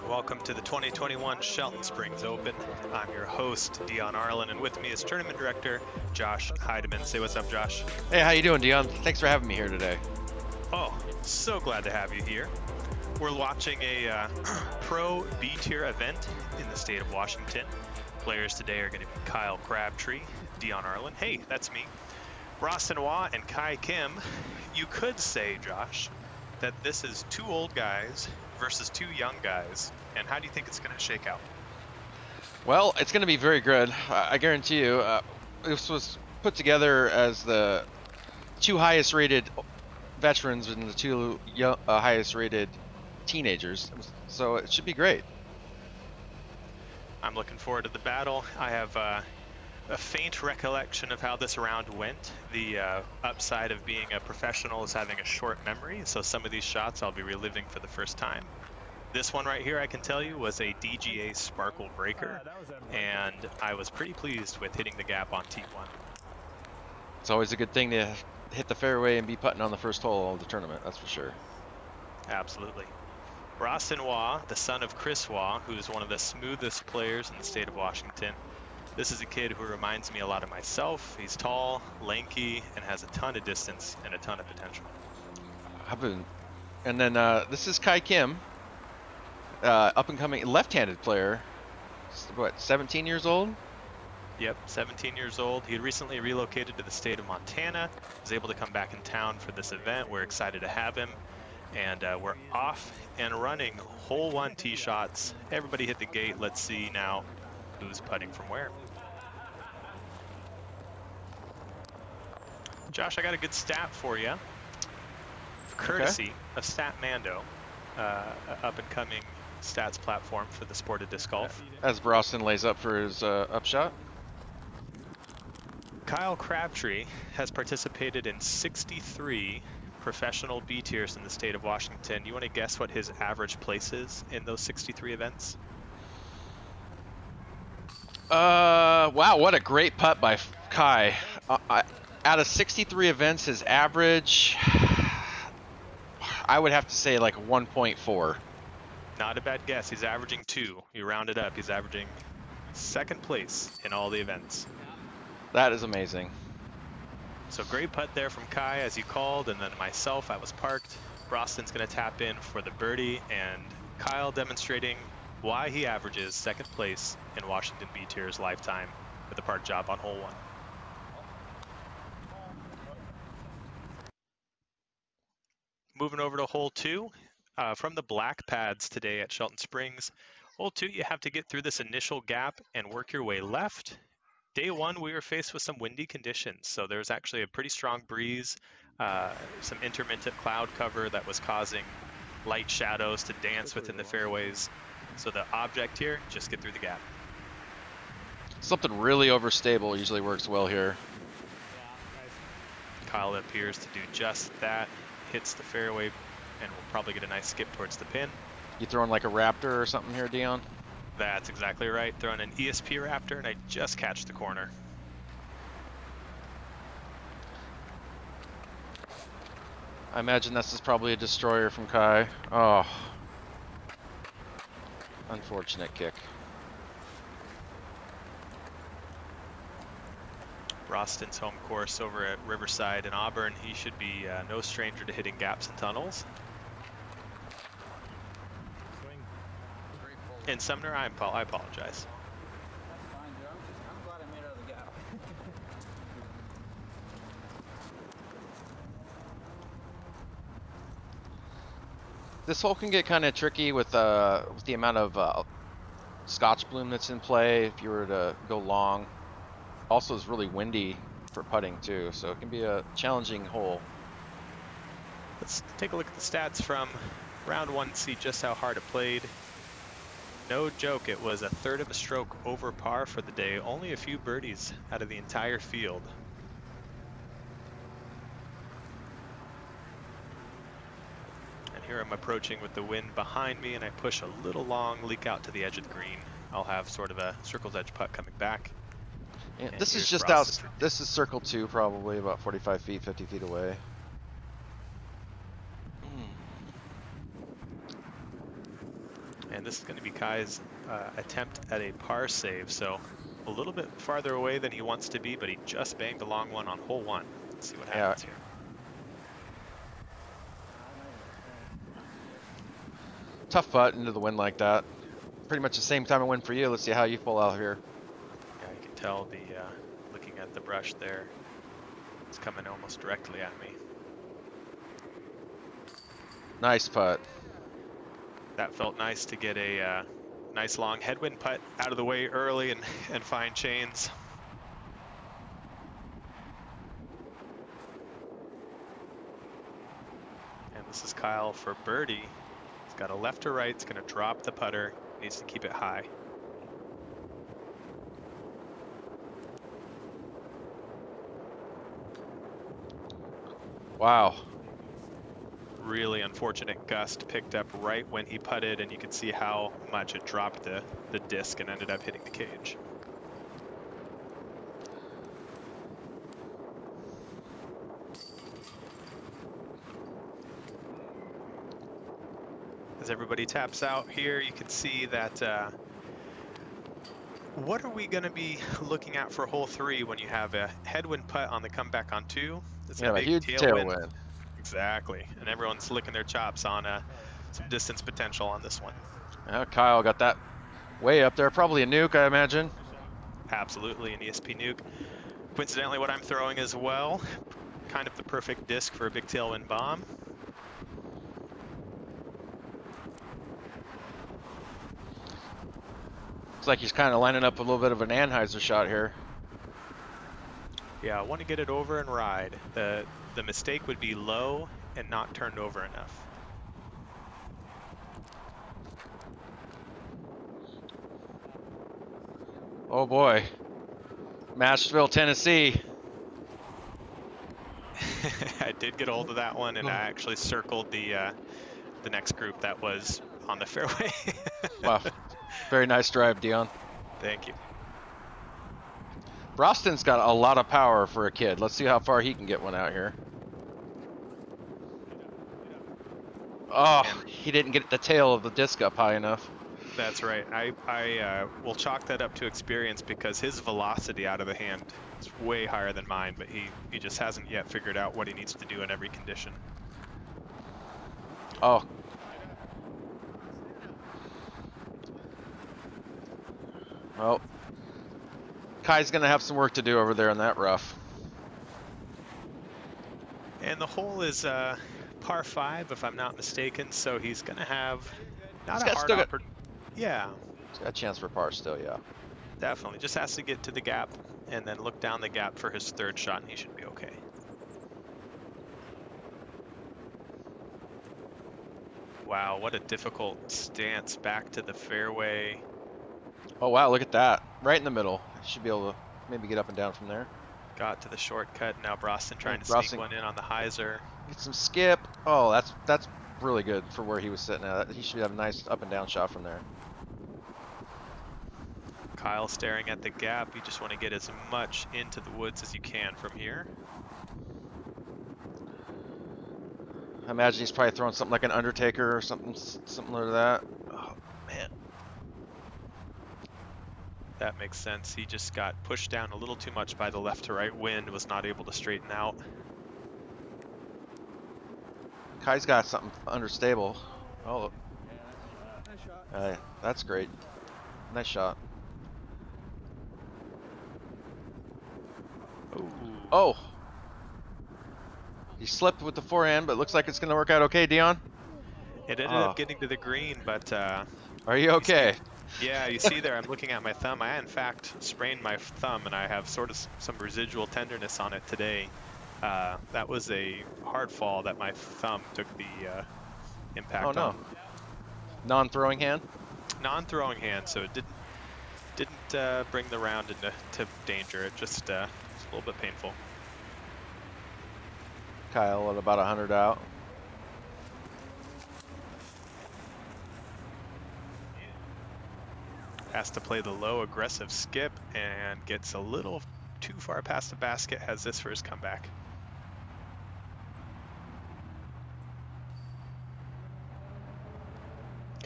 welcome to the 2021 Shelton Springs Open. I'm your host, Dion Arlyn, and with me is Tournament Director, Josh Heideman. Say what's up, Josh. Hey, how you doing, Dion? Thanks for having me here today. Oh, so glad to have you here. We're watching a pro B-tier event in the state of Washington. Players today are going to be Kyle Crabtree, Dion Arlyn. Hey, that's me. Bhrahsten Waugh and Kai Kim. You could say, Josh, that this is two old guys versus two young guys. And how do you think it's going to shake out? Well, it's going to be very good. I guarantee you. This was put together as the two highest rated veterans and the two highest rated teenagers. So it should be great. I'm looking forward to the battle. I have a faint recollection of how this round went. The upside of being a professional is having a short memory, so some of these shots I'll be reliving for the first time. This one right here, I can tell you, was a DGA Sparkle Breaker, and I was pretty pleased with hitting the gap on T1. It's always a good thing to hit the fairway and be putting on the first hole of the tournament, that's for sure. Absolutely. Bhrahsten Waugh, the son of Chris Waugh, who is one of the smoothest players in the state of Washington. This is a kid who reminds me a lot of myself. He's tall, lanky, and has a ton of distance and a ton of potential. And then this is Kai Kim, up-and-coming left-handed player. What, 17 years old? Yep, 17 years old. He had recently relocated to the state of Montana. Was able to come back in town for this event. We're excited to have him. And we're off and running hole one tee shots. Everybody hit the gate. Let's see now who's putting from where. Josh, I got a good stat for you. Courtesy of Statmando, up-and-coming stats platform for the sport of disc golf. As Bhrahsten lays up for his upshot. Kyle Crabtree has participated in 63 professional B tiers in the state of Washington. You want to guess what his average place is in those 63 events? Wow, what a great putt by Kai. Out of 63 events, his average, I would have to say like 1.4. Not a bad guess. He's averaging 2. You round it up. He's averaging second place in all the events. That is amazing. So great putt there from Kai as he called, and then myself, I was parked. Bhrahsten's going to tap in for the birdie, and Kyle demonstrating why he averages second place in Washington B Tier's lifetime with a park job on hole 1. Moving over to hole 2, from the black pads today at Shelton Springs. Hole 2, you have to get through this initial gap and work your way left. Day 1, we were faced with some windy conditions, so there was actually a pretty strong breeze, some intermittent cloud cover that was causing light shadows to dance within the fairways. So the object here, just get through the gap. Something really overstable usually works well here. Kyle appears to do just that, hits the fairway, and we'll probably get a nice skip towards the pin. You throwing like a Raptor or something here, Dion? That's exactly right. Throwing an ESP Raptor, and I just catch the corner. I imagine this is probably a destroyer from Kai. Oh. Unfortunate kick. Bhrahsten's home course over at Riverside in Auburn. He should be no stranger to hitting gaps and tunnels. In Sumner, I apologize. This hole can get kind of tricky with the amount of Scotch bloom that's in play if you were to go long. Also, it's really windy for putting too, so it can be a challenging hole. Let's take a look at the stats from round 1 and see just how hard it played. No joke, it was a third of a stroke over par for the day. Only a few birdies out of the entire field. And here I'm approaching with the wind behind me, and I push a little long, leak out to the edge of the green. I'll have sort of a circle's edge putt coming back. Yeah, this is just out. This is circle 2, probably about 45 feet, 50 feet away. And this is going to be Kai's attempt at a par save. So a little bit farther away than he wants to be, but he just banged a long one on hole 1. Let's see what happens here. Tough putt into the wind like that. Pretty much the same time it went for you. Let's see how you pull out here. Yeah, you can tell the looking at the brush there, it's coming almost directly at me. Nice putt. That felt nice to get a nice long headwind putt out of the way early and find chains. And this is Kyle for birdie. He's got a left to right. It's going to drop the putter. Needs to keep it high. Wow. Really unfortunate gust picked up right when he putted, and you can see how much it dropped the disc and ended up hitting the cage. As everybody taps out here, you can see that what are we going to be looking at for hole 3 when you have a headwind putt on the comeback on 2? It's a huge tailwind. Exactly, and everyone's licking their chops on some distance potential on this one. Yeah, Kyle got that way up there. Probably a nuke, I imagine. Absolutely, an ESP nuke. Coincidentally, what I'm throwing as well, kind of the perfect disc for a big tailwind bomb. Looks like he's kind of lining up a little bit of an Anheuser shot here. Yeah, I want to get it over and ride. The mistake would be low and not turned over enough. Oh boy. Nashville, Tennessee. I did get a hold of that one, and I actually circled the next group that was on the fairway. Wow. Very nice drive, Dion. Thank you. Bhrahsten's got a lot of power for a kid. Let's see how far he can get one out here. Oh, he didn't get the tail of the disc up high enough. That's right. I will chalk that up to experience, because his velocity out of the hand is way higher than mine, but he just hasn't yet figured out what he needs to do in every condition. Oh. Well, Kai's going to have some work to do over there in that rough. And the hole is par 5, if I'm not mistaken, so he's going to have not a hard opportunity. Yeah. He's got a chance for par still, yeah. Definitely. Just has to get to the gap and then look down the gap for his 3rd shot, and he should be okay. Wow, what a difficult stance back to the fairway. Oh wow, look at that. Right in the middle. Should be able to maybe get up and down from there. Got to the shortcut. Now Bhrahsten trying to sneak one in on the hyzer. Get some skip. Oh, that's really good for where he was sitting at. He should have a nice up and down shot from there. Kyle staring at the gap. You just want to get as much into the woods as you can from here. I imagine he's probably throwing something like an Undertaker or something similar to that. Oh man. That makes sense. He just got pushed down a little too much by the left to right wind, was not able to straighten out. Kai's got something understable. Oh, that's great. Nice shot. Ooh. Oh, he slipped with the forehand, but looks like it's going to work out okay, Dion. It ended up getting to the green, but are you okay? Yeah, you see there, I'm looking at my thumb. I, in fact, sprained my thumb, and I have sort of some residual tenderness on it today. That was a hard fall that my thumb took the impact on. Oh, no. Non-throwing hand? Non-throwing hand, so it didn't bring the round into danger. It just was a little bit painful. Kyle at about 100 out. Has to play the low aggressive skip and gets a little too far past the basket, has this for his comeback.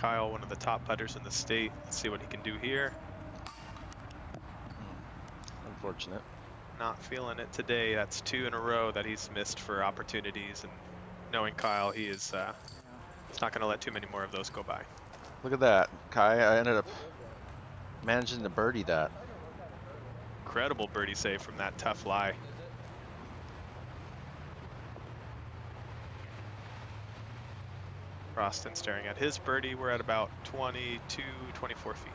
Kyle, one of the top putters in the state. Let's see what he can do here. Unfortunate. Not feeling it today. That's 2 in a row that he's missed for opportunities, and knowing Kyle, he is he's not going to let too many more of those go by. Look at that, Kai. I ended up managing to birdie that. Incredible birdie save from that tough lie. Bhrahsten staring at his birdie. We're at about 22, 24 feet.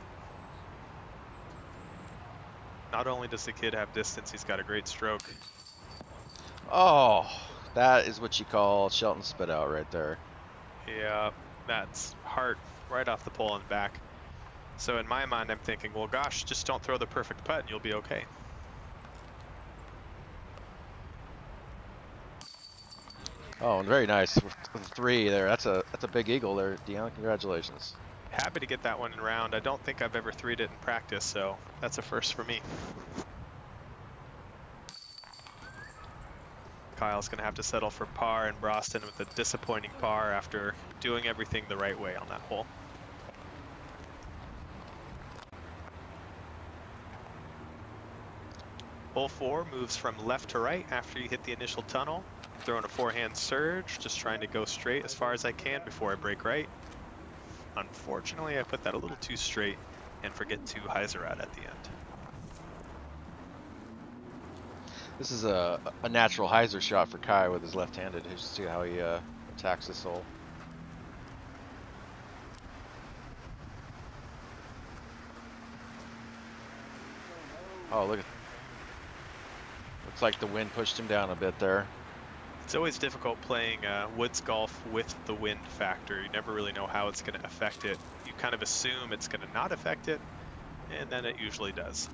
Not only does the kid have distance, he's got a great stroke. Oh, that is what you call Shelton spit out right there. Yeah, that's hard right off the pole and back. So in my mind, I'm thinking, well, gosh, just don't throw the perfect putt and you'll be okay. Oh, very nice with 3 there. That's a big eagle there, Dion. Congratulations. Happy to get that one in round. I don't think I've ever 3'd it in practice, so that's a first for me. Kyle's going to have to settle for par, and Bhrahsten with a disappointing par after doing everything the right way on that hole. Hole 4 moves from left to right after you hit the initial tunnel. Throwing a forehand surge, just trying to go straight as far as I can before I break right. Unfortunately, I put that a little too straight and forget to hyzer out at the end. This is a natural hyzer shot for Kai with his left-handed. Here's see how he attacks this hole. Oh, look at. Looks like the wind pushed him down a bit there. It's always difficult playing woods golf with the wind factor. You never really know how it's going to affect it. You kind of assume it's going to not affect it, and then it usually does.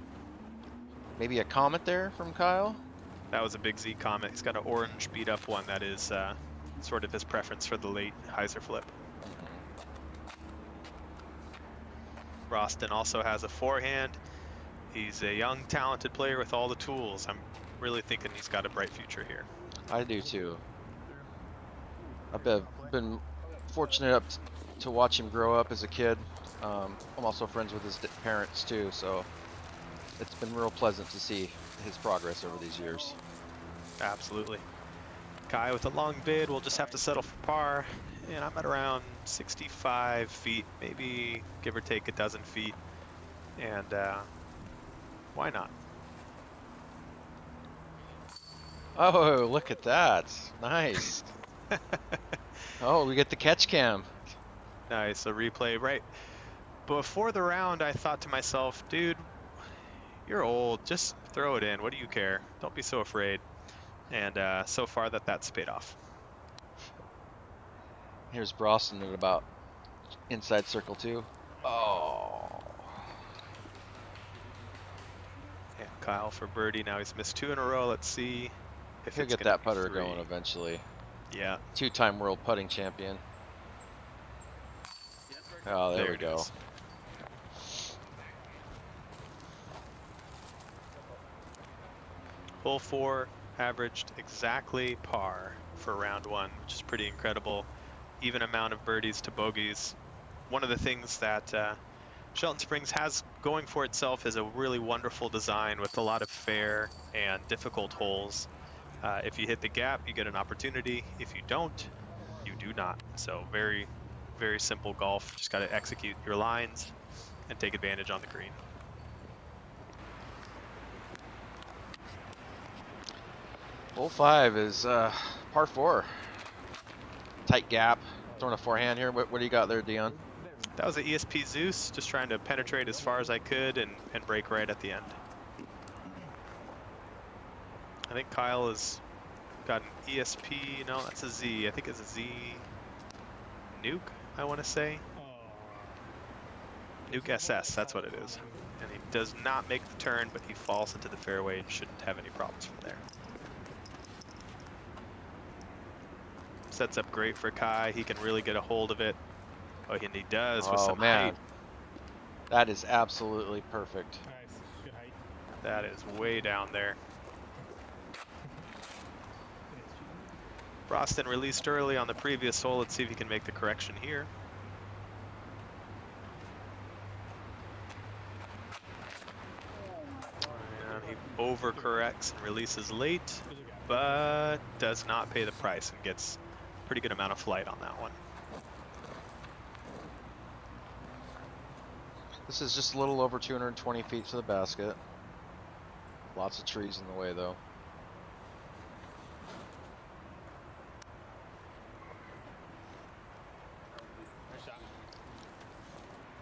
Maybe a comment there from Kyle? That was a big Z comment. He's got an orange beat up one that is sort of his preference for the late hyzer flip. Bhrahsten also has a forehand. He's a young, talented player with all the tools. I'm really thinking he's got a bright future here. I do too. I've been fortunate to watch him grow up as a kid. I'm also friends with his parents too, so it's been real pleasant to see his progress over these years. Absolutely. Kai with a long bid will just have to settle for par, and I'm at around 65 feet, maybe give or take a dozen feet, and why not? Oh, look at that. Nice. Oh, we get the catch cam. Nice, a replay. Right before the round, I thought to myself, dude, you're old. Just throw it in. What do you care? Don't be so afraid. And so far that's paid off. Here's Bhrahsten at about inside circle 2. Oh. And Kyle for birdie. Now he's missed 2 in a row. Let's see if he'll get that putter going eventually. Yeah. 2-time world putting champion. Oh, there we go. Is. Hole 4 averaged exactly par for round 1, which is pretty incredible. Even amount of birdies to bogeys. One of the things that Shelton Springs has going for itself is a really wonderful design with a lot of fair and difficult holes. If you hit the gap, you get an opportunity. If you don't, you do not. So very, very simple golf. Just got to execute your lines and take advantage on the green. Hole 5 is par 4. Tight gap. Throwing a forehand here. What do you got there, Dion? That was an ESP Zeus, just trying to penetrate as far as I could and break right at the end. I think Kyle has got an ESP, no, that's a Z. I think it's a Z Nuke, I want to say. Nuke SS, that's what it is. And he does not make the turn, but he falls into the fairway and shouldn't have any problems from there. Sets up great for Kai. He can really get a hold of it. Oh, and he does with some height. That is absolutely perfect. Nice. Good height. That is way down there. Bhrahsten released early on the previous hole. Let's see if he can make the correction here. overcorrects and releases late, but does not pay the price and gets a pretty good amount of flight on that one. This is just a little over 220 feet to the basket. Lots of trees in the way though.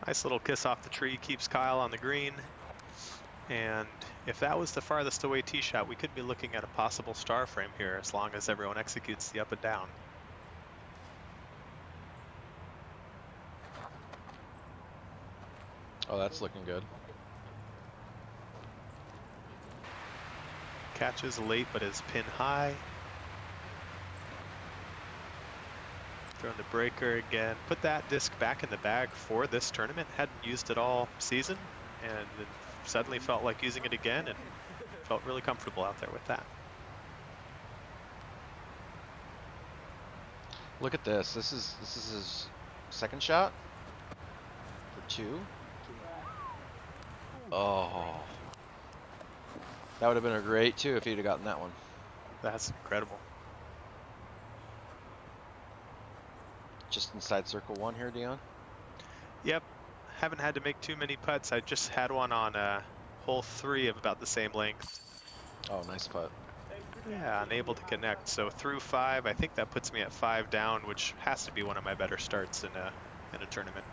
Nice little kiss off the tree, keeps Kyle on the green. And if that was the farthest away tee shot, we could be looking at a possible star frame here as long as everyone executes the up and down. Oh, that's looking good. Catches late but is pin high. Throwing the breaker again. Put that disc back in the bag for this tournament. Hadn't used it all season and then suddenly felt like using it again and felt really comfortable out there with that. Look at this. This is his second shot for 2. Oh. That would have been a great 2 if he'd have gotten that one. That's incredible. Just inside circle 1 here, Dion? Yep. Haven't had to make too many putts. I just had one on hole 3 of about the same length. Oh, nice putt. Yeah, unable to connect. So through 5, I think that puts me at 5 down, which has to be one of my better starts in a tournament.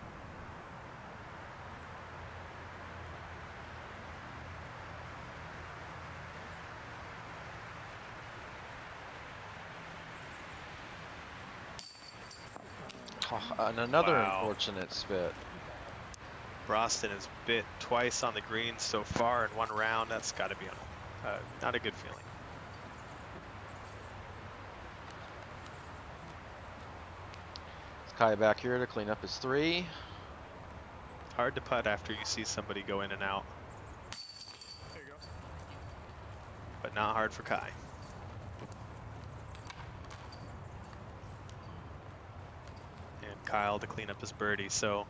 Oh, and another Wow. unfortunate spit. Bhrahsten has bit twice on the green so far in one round. That's got to be not a good feeling. It's Kai back here to clean up his 3. It's hard to putt after you see somebody go in and out. There you go. But not hard for Kai. And Kyle to clean up his birdie. So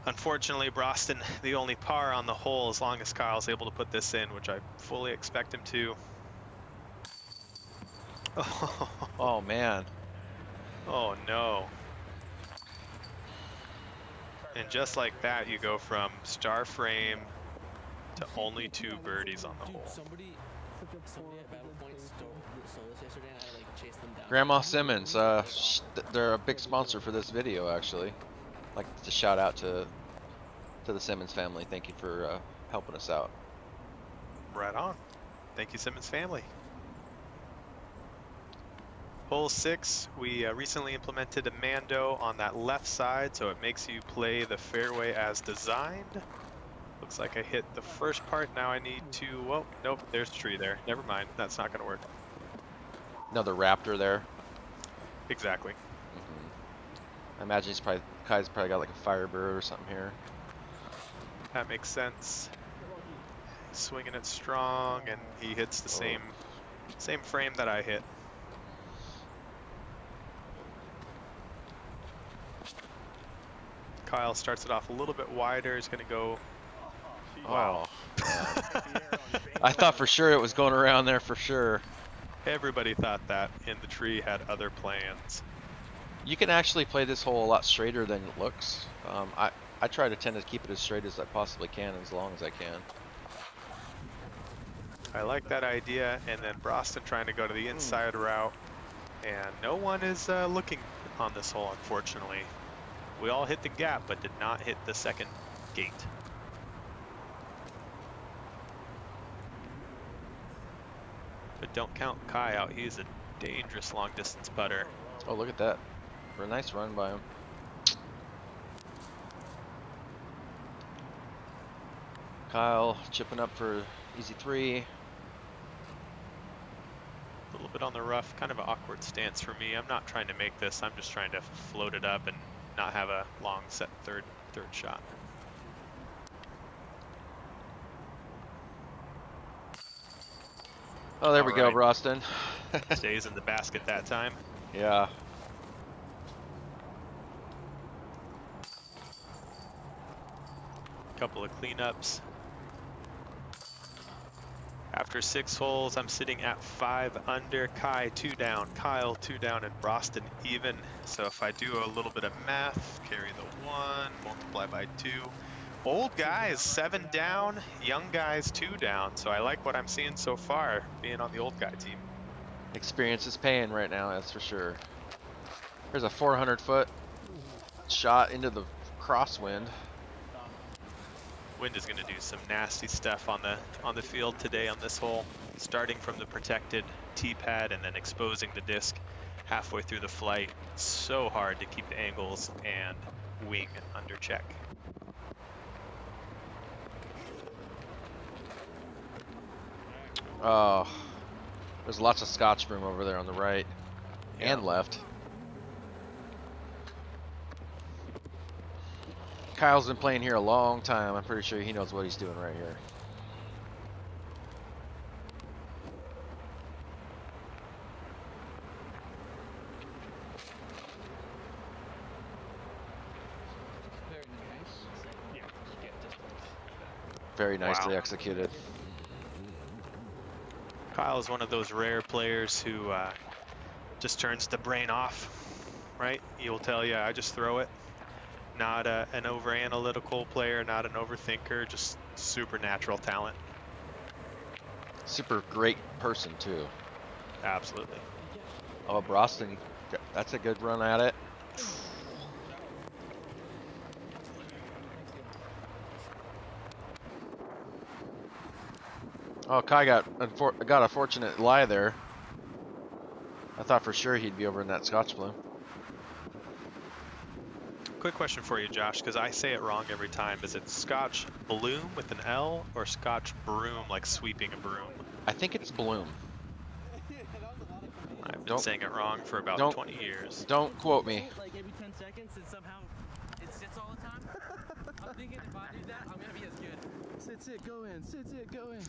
unfortunately, Bhrahsten, the only par on the hole as long as Kyle's able to put this in, which I fully expect him to. Oh man. Oh no. And just like that, you go from star frame to only 2 birdies on the hole. Somebody at Battle Point stole this yesterday, and I like chased them down. Grandma Simmons, they're a big sponsor for this video actually. I'd like to shout out to the Simmons family. Thank you for helping us out. Right on. Thank you, Simmons family. Hole 6, we recently implemented a Mando on that left side, so it makes you play the fairway as designed. Looks like I hit the first part. Now I need to, well, nope, there's a tree there. Never mind, that's not gonna work. Another raptor there. Exactly. I imagine Kai's probably got like a Firebird or something here. That makes sense. He's swinging it strong, and he hits the same frame that I hit. Kyle starts it off a little bit wider. He's going to go. Wow. Oh, I thought for sure it was going around there for sure. Everybody thought that, and the tree had other plans. You can actually play this hole a lot straighter than it looks. I try to tend to keep it as straight as I possibly can, as long as I can. I like that idea, and then Bhrahsten trying to go to the inside route, and no one is looking on this hole, unfortunately. We all hit the gap, but did not hit the second gate. But don't count Kai out. He's a dangerous long distance putter. Oh, look at that. For a nice run by him. Kyle chipping up for easy 3. A little bit on the rough, kind of an awkward stance for me. I'm not trying to make this. I'm just trying to float it up and not have a long set third shot. Oh, there we go, Bhrahsten. Stays in the basket that time. Yeah. Couple of cleanups. After 6 holes, I'm sitting at 5 under. Kai 2 down, Kyle 2 down, and Bhrahsten even. So if I do a little bit of math, carry the 1, multiply by 2. Old guys 7 down, young guys 2 down. So I like what I'm seeing so far, being on the old guy team. Experience is paying right now, that's for sure. There's a 400-foot shot into the crosswind. Wind is going to do some nasty stuff on the field today on this hole, starting from the protected tee pad and then exposing the disc halfway through the flight. So hard to keep the angles and wing under check. Oh, there's lots of Scotch broom over there on the right and left. Kyle's been playing here a long time. I'm pretty sure he knows what he's doing right here. Very nicely executed. Kyle is one of those rare players who just turns the brain off, right? He'll tell you, I just throw it. Not an over-analytical player, not an overthinker, just supernatural talent. Super great person, too. Absolutely. Oh, Bhrahsten, that's a good run at it. Oh, Kai got a fortunate lie there. I thought for sure he'd be over in that Scotch bloom. Quick question for you, Josh, because I say it wrong every time. Is it Scotch bloom with an L or Scotch broom, like sweeping a broom? I think it's bloom. I've been saying it wrong for about 20 years. Don't quote me. Like every 10 seconds and somehow it sits all the time. I'm thinking if I do that, I'm gonna be as good. Sit, go in, sit, go in.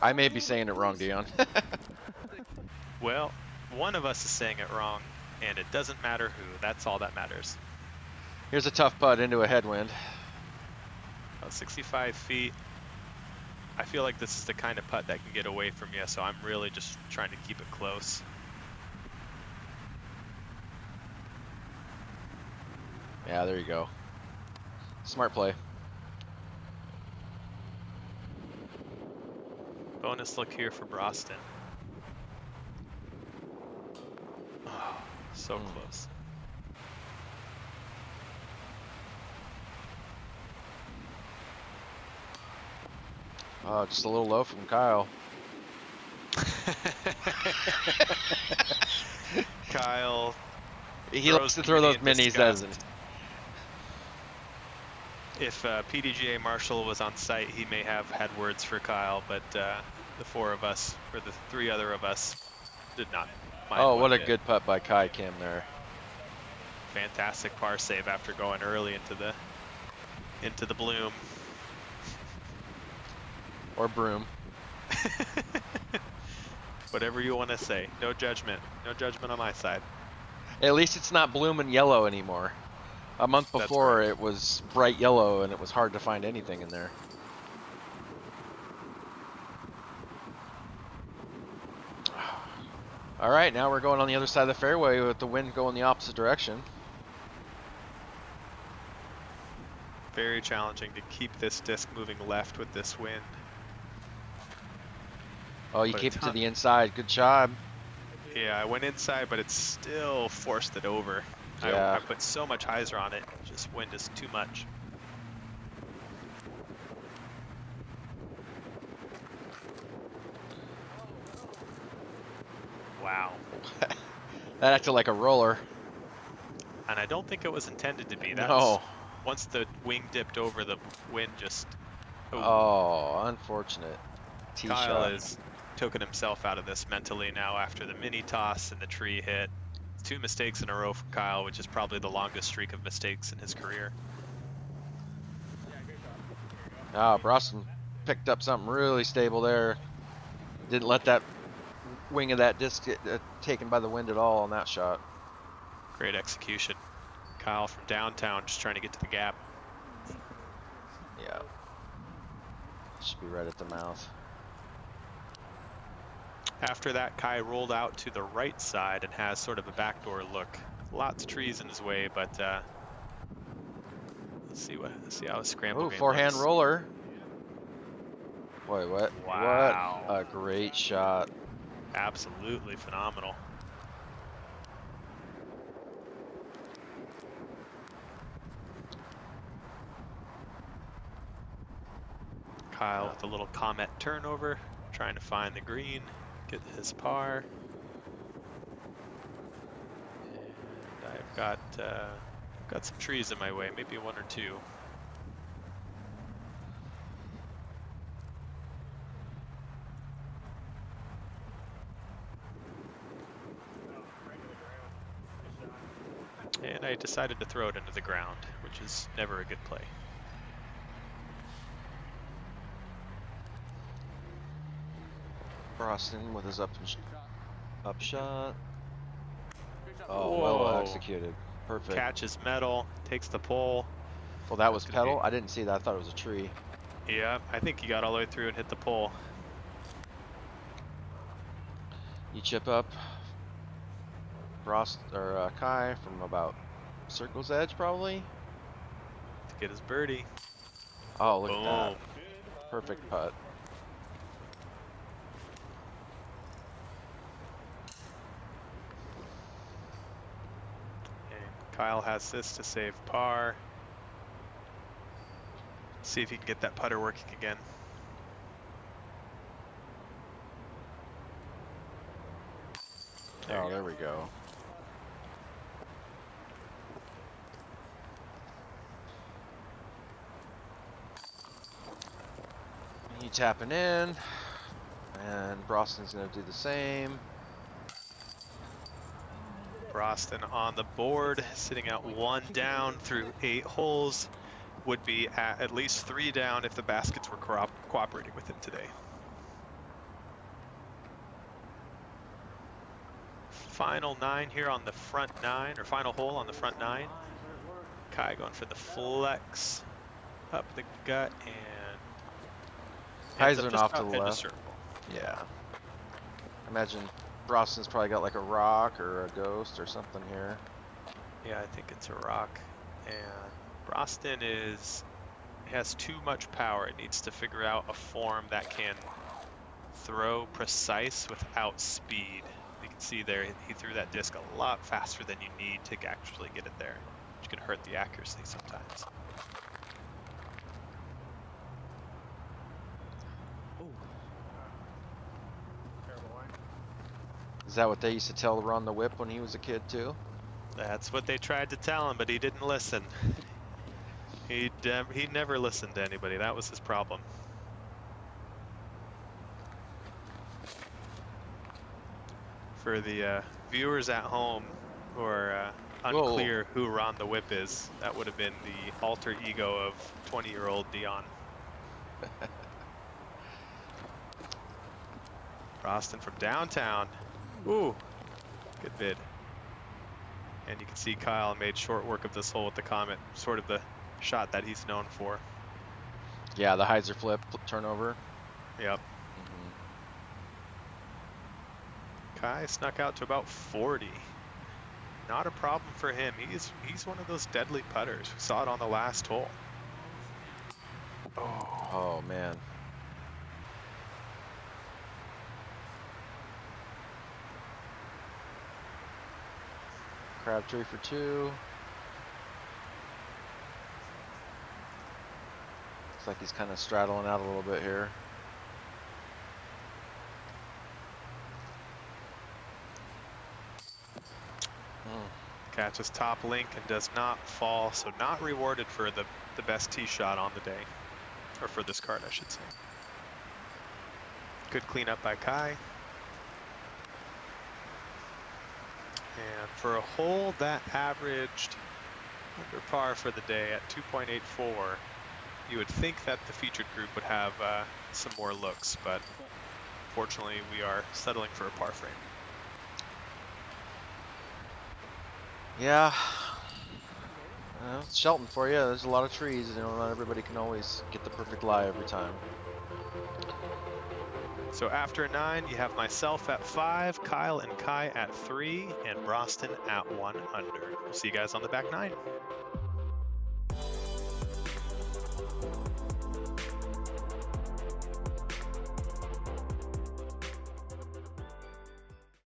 I may be saying it wrong, Dion. Well, one of us is saying it wrong, and it doesn't matter who. That's all that matters. Here's a tough putt into a headwind. 65 feet. I feel like this is the kind of putt that can get away from you, so I'm really just trying to keep it close. Yeah, there you go. Smart play. Bonus look here for Bhrahsten. Oh, so close. Oh, just a little low from Kyle. Kyle. He likes to throw those minis, doesn't he? If PDGA Marshall was on site, he may have had words for Kyle, but the 4 of us, or the 3 other of us, did not. Oh, what a good putt by Kai Kim there. Fantastic par save after going early into the bloom. Or broom. Whatever you want to say. No judgment. No judgment on my side. At least it's not blooming yellow anymore. A month before it was bright yellow and it was hard to find anything in there. All right, now we're going on the other side of the fairway with the wind going the opposite direction. Very challenging to keep this disc moving left with this wind. Oh, you keep it to the inside. Good job. Yeah, I went inside, but it still forced it over. Yeah. I put so much hyzer on it, just wind is too much. Wow. That acted like a roller. And I don't think it was intended to be. That No. Once the wing dipped over, the wind just... Oh, unfortunate. Kyle has taken himself out of this mentally now after the mini toss and the tree hit. 2 mistakes in a row for Kyle, which is probably the longest streak of mistakes in his career. Ah, Bhrahsten picked up something really stable there. Didn't let that wing of that disc get taken by the wind at all on that shot. Great execution. Kyle from downtown just trying to get to the gap. Yeah. Should be right at the mouth. After that, Kai rolled out to the right side and has sort of a backdoor look. Lots of trees in his way, but let's see how a scramble Ooh, game forehand looks. roller. Boy, what? Wow. What a great shot. Absolutely phenomenal. Kyle with a little comet turnover, trying to find the green, get his par. And I've got some trees in my way, maybe one or two. And I decided to throw it into the ground, which is never a good play. Bhrahsten with his up shot. Oh, Whoa. well executed. Perfect. Catches metal, takes the pole. Well, that was That's gonna pedal? I didn't see that. I thought it was a tree. Yeah, I think he got all the way through and hit the pole. You chip up Kai from about circle's edge, probably. To get his birdie. Oh, look Boom. at that. Perfect putt. And Kyle has this to save par. See if he can get that putter working again. Oh, there we go. You tapping in, and Bhrahsten's gonna do the same. Bhrahsten on the board, sitting at 1 down through 8 holes. Would be at least 3 down if the baskets were cooperating with him today. Final 9 here on the front 9, or final hole on the front 9. Kai going for the flex up the gut and Heideman off to the edge of left. circle. Yeah. Imagine Bhrahsten's probably got like a rock or a ghost or something here. Yeah, I think it's a rock. And Bhrahsten has too much power. It needs to figure out a form that can throw precise without speed. You can see there, he threw that disc a lot faster than you need to actually get it there, which can hurt the accuracy sometimes. Is that what they used to tell Ron the Whip when he was a kid too? That's what they tried to tell him, but he didn't listen. He never listened to anybody. That was his problem. For the viewers at home who are unclear who Ron the Whip is, that would have been the alter ego of 20-year-old Dion. Bhrahsten from downtown. Ooh, good bid. And you can see Kyle made short work of this hole with the Comet, sort of the shot that he's known for. Yeah, the hyzer flip turnover. Yep. Kai snuck out to about 40. Not a problem for him. He's one of those deadly putters. We saw it on the last hole. Oh man. Crabtree for 2. Looks like he's kind of straddling out a little bit here. Catches top link and does not fall, so not rewarded for the best tee shot on the day. Or for this card, I should say. Good cleanup by Kai. And for a hole that averaged under par for the day at 2.84, you would think that the featured group would have some more looks, but fortunately we are settling for a par frame. Yeah. It's Shelton for you. There's a lot of trees. You know, not everybody can always get the perfect lie every time. So after 9, you have myself at 5, Kyle and Kai at 3, and Bhrahsten at 1 under. We'll see you guys on the back 9.